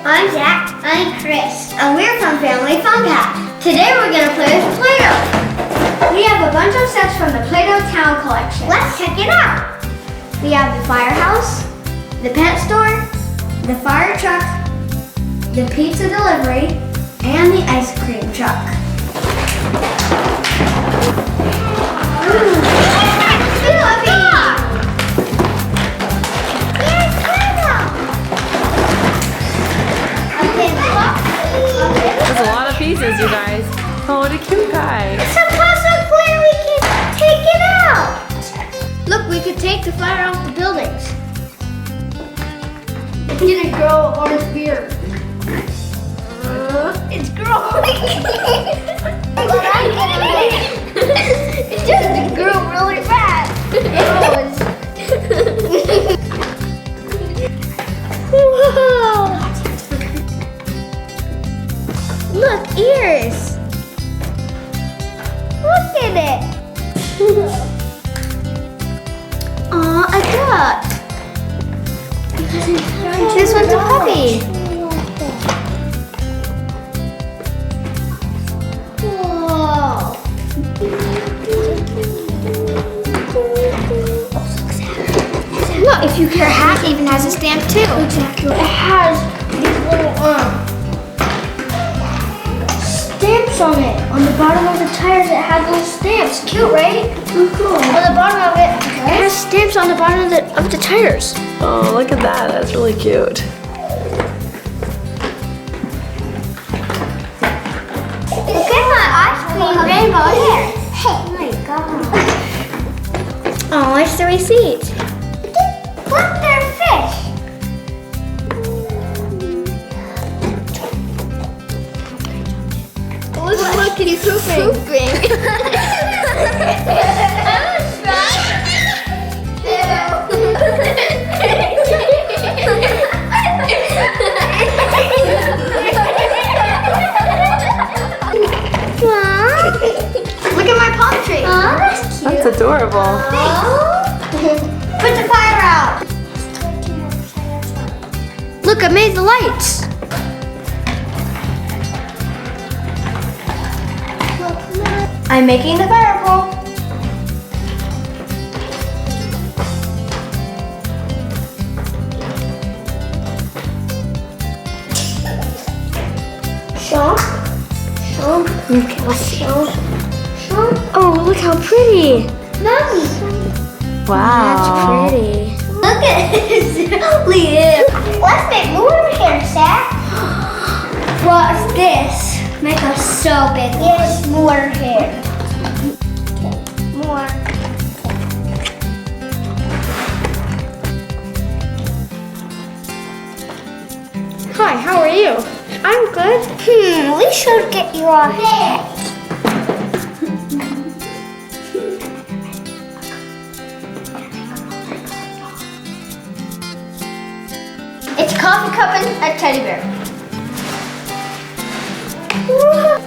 I'm Zac. I'm Chris. And we're from Family Fun Pack. Today we're going to play with Play-Doh. We have a bunch of sets from the Play-Doh Town Collection. Let's check it out. We have the firehouse, the pet store, the fire truck, the pizza delivery, and the ice cream truck. There's a lot of pieces, you guys. Oh, what a cute guy. It's a puzzle where we can take it out. Look, we could take the fire off the buildings. It's gonna grow orange beard. It's growing. It's just grew really fast. Whoa. Look, ears. Look at it. Aw, a duck. This one's a puppy. Whoa. Look, if you care, hat even has a stamp too. Exactly. It has these little stamps on it. On the bottom of the tires, it has little stamps. Cute, right? Cool. On the bottom of it, it has stamps on the bottom of the tires. Oh, look at that. That's really cute. Look at my ice cream rainbow here. Hey. Oh my god. Oh, it's the receipt. Look, they're fish. Look, he's pooping. Look at my palm tree. Oh, that's cute. That's adorable. Put the fire out. Look, I made the lights. I'm making the fire pole. Shop. Okay, let's see. Oh, look how pretty. Mommy. Wow. That's pretty. Look at this. Let's make more here, Zac. What's this? Make us so big. Yes, more hair. More. Hi, how are you? I'm good. We should get you a hat. It's a coffee cup and a teddy bear.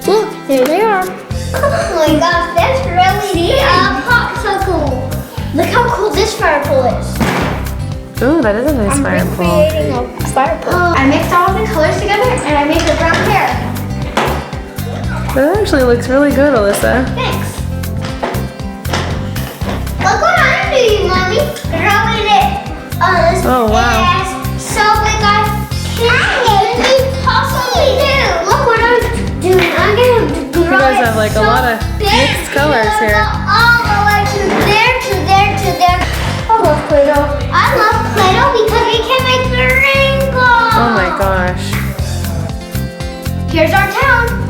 Look, there they are. Oh my gosh, that's really neat. Popsicle. Look how cool this fire pole is. Ooh, that is a nice fire pole. I'm recreating a fire pole. I mixed all the colors together and I made the brown hair. That actually looks really good, Alyssa. Thanks. Look what I'm doing, Mommy. Drawing it on this. Oh, wow. So big I can't possibly do. Look what I'm doing. I'm going to draw You guys have like a lot of mixed colors here. All the way to there, to there, to there. I love Play-Doh. I love Play-Doh because we can make the rainbow. Oh my gosh. Here's our town.